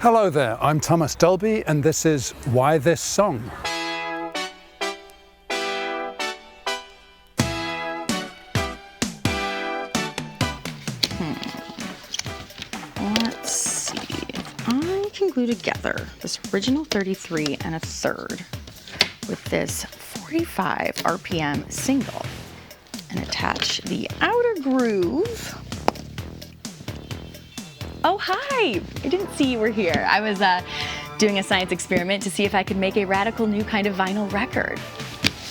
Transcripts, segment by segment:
Hello there, I'm Thomas Dolby and this is Why This Song? Let's see if I can glue together this original 33 and a third with this 45 RPM single and attach the outer groove. Oh, hi! I didn't see you were here. I was doing a science experiment to see if I could make a radical new kind of vinyl record.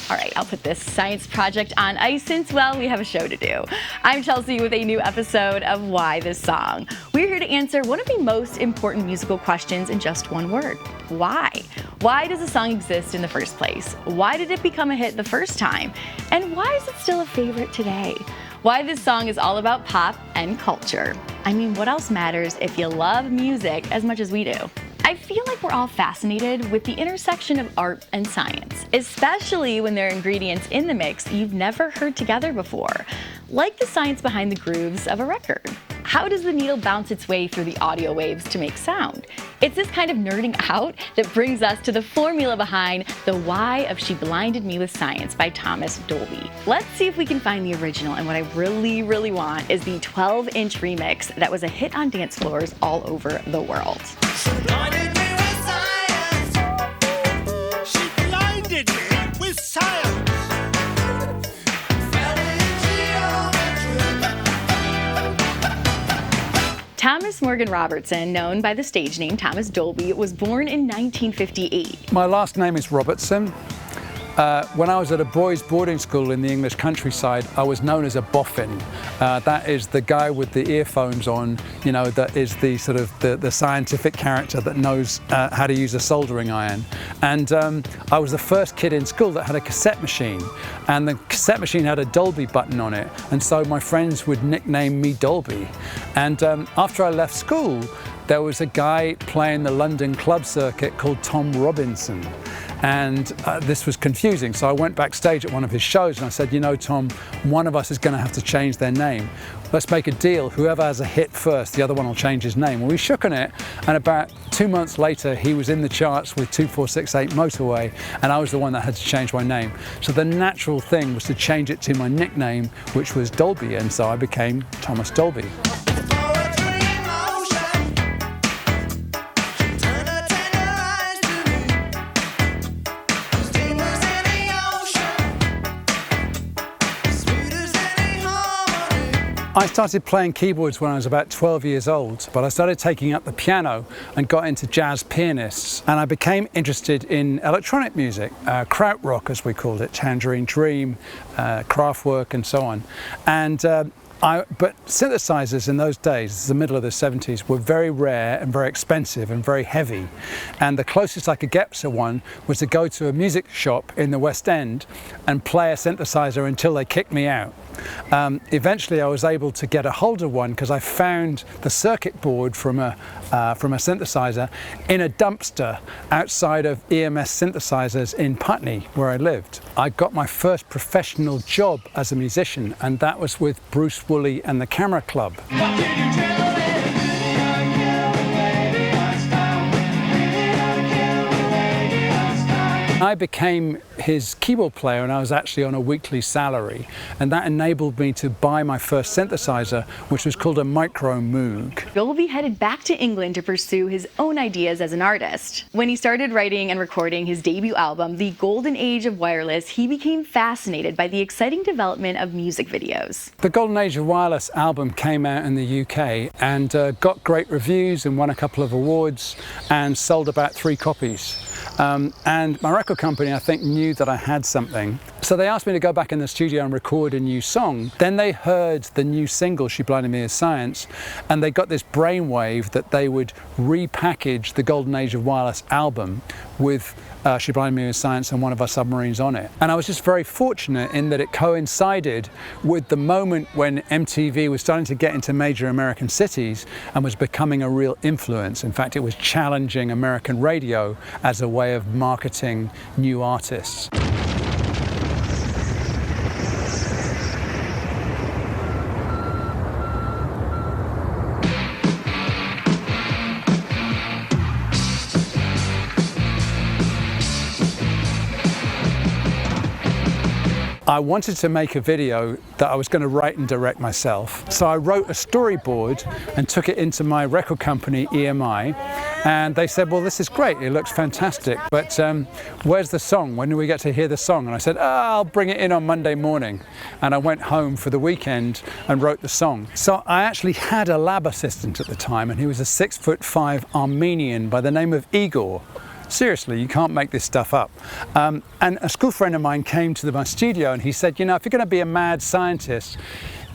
All right, I'll put this science project on ice since, well, we have a show to do. I'm Chelsea with a new episode of Why This Song. We're here to answer one of the most important musical questions in just one word. Why? Why does a song exist in the first place? Why did it become a hit the first time? And why is it still a favorite today? Why This Song is all about pop and culture. I mean, what else matters if you love music as much as we do? I feel like we're all fascinated with the intersection of art and science, especially when there are ingredients in the mix you've never heard together before, like the science behind the grooves of a record. How does the needle bounce its way through the audio waves to make sound? It's this kind of nerding out that brings us to the formula behind The Why of She Blinded Me with Science by Thomas Dolby. Let's see if we can find the original, and what I really want is the 12-inch remix that was a hit on dance floors all over the world. She blinded me with science. She blinded me with science. Thomas Morgan Robertson, known by the stage name Thomas Dolby, was born in 1958. My last name is Robertson. When I was at a boys' boarding school in the English countryside, I was known as a boffin. That is the guy with the earphones on, you know, that is the sort of the scientific character that knows how to use a soldering iron. And I was the first kid in school that had a cassette machine, and the cassette machine had a Dolby button on it, and so my friends would nickname me Dolby. And after I left school, there was a guy playing the London club circuit called Tom Robinson. And this was confusing, so I went backstage at one of his shows and I said, you know, Tom, one of us is going to have to change their name. Let's make a deal. Whoever has a hit first, the other one will change his name. Well, we shook on it, and about 2 months later, he was in the charts with 2468 Motorway, and I was the one that had to change my name. So the natural thing was to change it to my nickname, which was Dolby, and so I became Thomas Dolby. I started playing keyboards when I was about 12 years old, but I started taking up the piano and got into jazz pianists, and I became interested in electronic music, krautrock as we called it, Tangerine Dream, Kraftwerk and so on. But synthesizers in those days, the middle of the 70s, were very rare and very expensive and very heavy. And the closest I could get to one was to go to a music shop in the West End and play a synthesizer until they kicked me out. Eventually I was able to get a hold of one because I found the circuit board from a synthesizer in a dumpster outside of EMS synthesizers in Putney, where I lived. I got my first professional job as a musician, and that was with Bruce Woolley and the Camera Club. I became his keyboard player, and I was actually on a weekly salary, and that enabled me to buy my first synthesizer, which was called a Micro Moog. Dolby headed back to England to pursue his own ideas as an artist. When he started writing and recording his debut album, The Golden Age of Wireless, he became fascinated by the exciting development of music videos. The Golden Age of Wireless album came out in the UK and got great reviews and won a couple of awards and sold about 3 copies. And my record company, I think, knew that I had something. So they asked me to go back in the studio and record a new song. Then they heard the new single, She Blinded Me with Science, and they got this brainwave that they would repackage the Golden Age of Wireless album with She Blinded Me with Science and One of Our Submarines on it. And I was just very fortunate in that it coincided with the moment when MTV was starting to get into major American cities and was becoming a real influence. In fact, it was challenging American radio as a way of marketing new artists. I wanted to make a video that I was going to write and direct myself. So I wrote a storyboard and took it into my record company, EMI, and they said, well, this is great, it looks fantastic, but where's the song? When do we get to hear the song? And I said, I'll bring it in on Monday morning. And I went home for the weekend and wrote the song. So I actually had a lab assistant at the time, and he was a 6'5" Armenian by the name of Igor. Seriously, you can't make this stuff up. And a school friend of mine came to my studio and he said, you know, if you're going to be a mad scientist,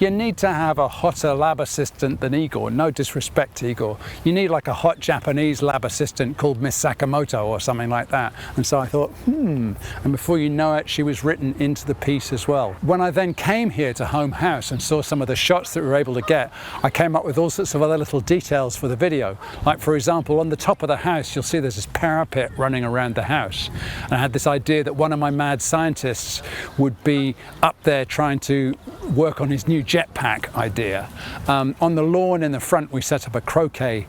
you need to have a hotter lab assistant than Igor. No disrespect to Igor. You need like a hot Japanese lab assistant called Miss Sakamoto or something like that. And so I thought, and before you know it, she was written into the piece as well. When I then came here to Home House and saw some of the shots that we were able to get, I came up with all sorts of other little details for the video. Like, for example, on the top of the house, you'll see there's this parapet running around the house. And I had this idea that one of my mad scientists would be up there trying to work on his new jetpack idea. On the lawn in the front, we set up a croquet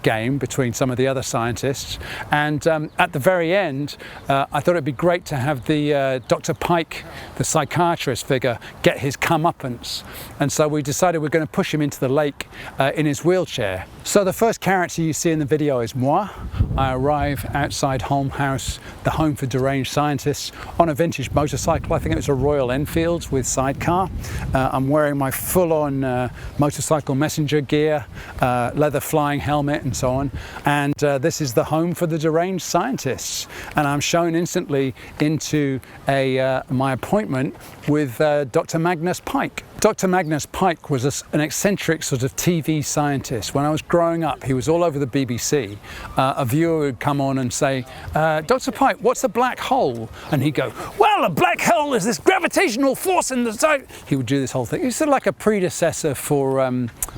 game between some of the other scientists. And at the very end, I thought it'd be great to have the Dr. Pike, the psychiatrist figure, get his comeuppance. And so we decided we're going to push him into the lake in his wheelchair. So the first character you see in the video is moi. I arrive outside Home House, the home for deranged scientists, on a vintage motorcycle. I think it was a Royal Enfield with sidecar. I'm wearing my full-on motorcycle messenger gear, leather flying helmet and so on. And this is the home for the deranged scientists. And I'm shown instantly into my appointment with Dr. Magnus Pike. Dr. Magnus Pike was an eccentric sort of TV scientist. When I was growing up, he was all over the BBC. A viewer would come on and say, Dr. Pike, what's a black hole? And he'd go, well, a black hole is this gravitational force in the zone. He would do this whole thing. He was sort of like a predecessor for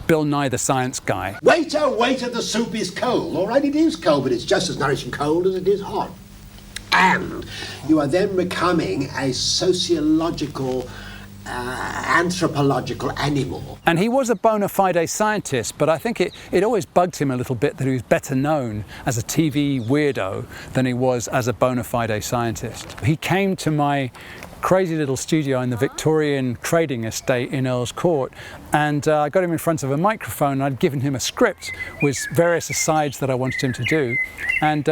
Bill Nye the Science Guy. Waiter, waiter, the soup is cold. All right, it is cold, but it's just as nourishing cold as it is hot. And you are then becoming a sociological, anthropological animal. And he was a bona fide scientist, but I think it always bugged him a little bit that he was better known as a TV weirdo than he was as a bona fide scientist. He came to my crazy little studio in the Victorian trading estate in Earl's Court, and I got him in front of a microphone. I'd given him a script with various asides that I wanted him to do, and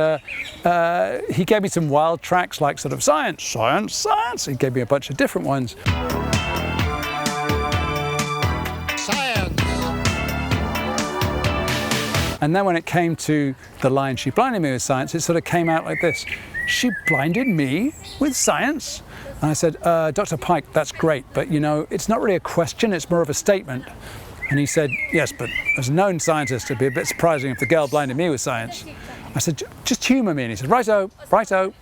he gave me some wild tracks like sort of science, science, science. He gave me a bunch of different ones. And then when it came to the line, she blinded me with science, it sort of came out like this. She blinded me with science? And I said, Dr. Pike, that's great, but you know, it's not really a question, it's more of a statement. And he said, yes, but as a known scientist, it'd be a bit surprising if the girl blinded me with science. I said, just humour me. And he said, righto, righto.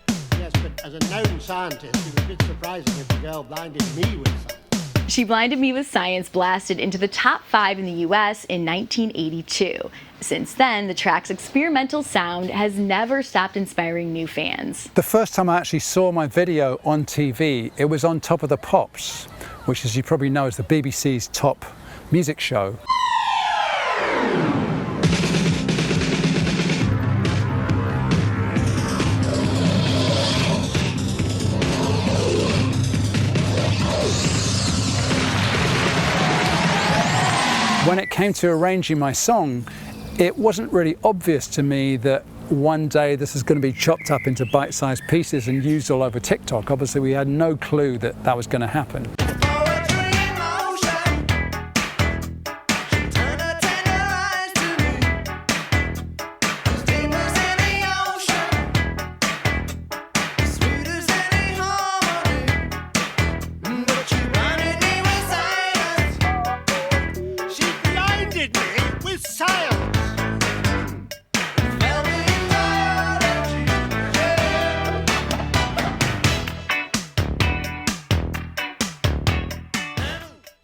Yes, but as a known scientist, it was a bit surprising if the girl blinded me with science. She Blinded Me with Science blasted into the top 5 in the US in 1982. Since then, the track's experimental sound has never stopped inspiring new fans. The first time I actually saw my video on TV, it was on Top of the Pops, which, as you probably know, is the BBC's top music show. When it came to arranging my song, it wasn't really obvious to me that one day this is going to be chopped up into bite-sized pieces and used all over TikTok. Obviously, we had no clue that that was going to happen.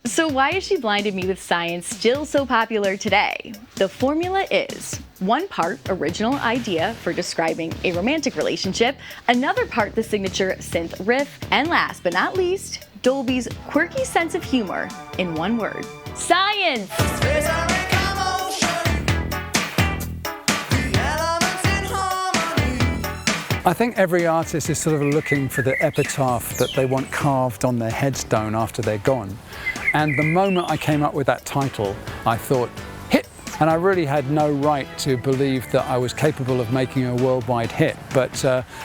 So why is She Blinded Me with Science still so popular today? The formula is 1 part original idea for describing a romantic relationship, another part the signature synth riff, and last but not least, Dolby's quirky sense of humor in one word: science! I think every artist is sort of looking for the epitaph that they want carved on their headstone after they're gone. And the moment I came up with that title, I thought, hit! And I really had no right to believe that I was capable of making a worldwide hit. But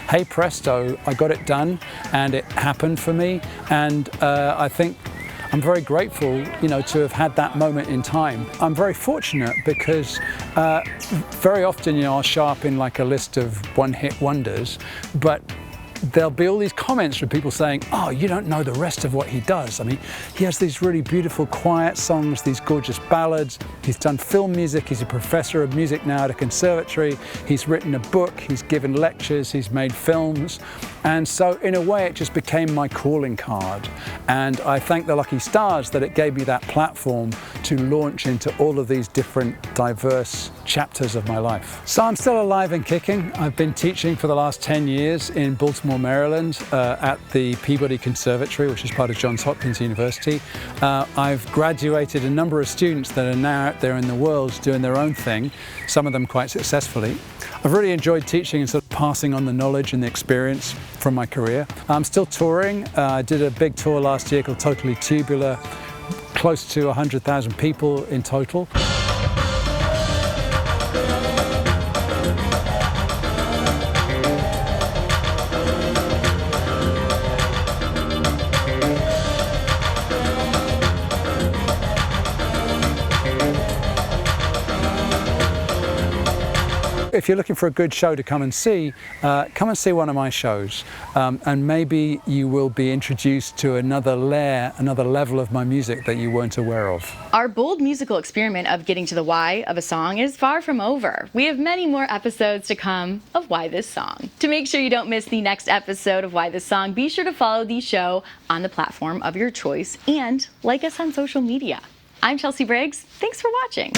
hey presto, I got it done and it happened for me. And I think I'm very grateful, to have had that moment in time. I'm very fortunate because very often, I'll show up in like a list of one-hit wonders, but there'll be all these comments from people saying, oh, you don't know the rest of what he does. I mean, he has these really beautiful quiet songs, these gorgeous ballads. He's done film music. He's a professor of music now at a conservatory. He's written a book. He's given lectures. He's made films. And so in a way, it just became my calling card. And I thank the lucky stars that it gave me that platform to launch into all of these different diverse chapters of my life. So I'm still alive and kicking. I've been teaching for the last 10 years in Baltimore, Maryland, at the Peabody Conservatory, which is part of Johns Hopkins University. I've graduated a number of students that are now out there in the world doing their own thing, some of them quite successfully. I've really enjoyed teaching and sort of passing on the knowledge and the experience from my career. I'm still touring. I did a big tour last year called Totally Tubular, close to 100,000 people in total. If you're looking for a good show to come and see one of my shows, and maybe you will be introduced to another layer, another level of my music that you weren't aware of. Our bold musical experiment of getting to the why of a song is far from over. We have many more episodes to come of Why This Song. To make sure you don't miss the next episode of Why This Song, be sure to follow the show on the platform of your choice and like us on social media. I'm Chelsea Briggs. Thanks for watching.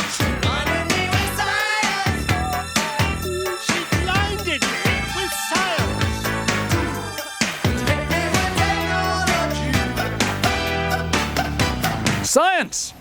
Science!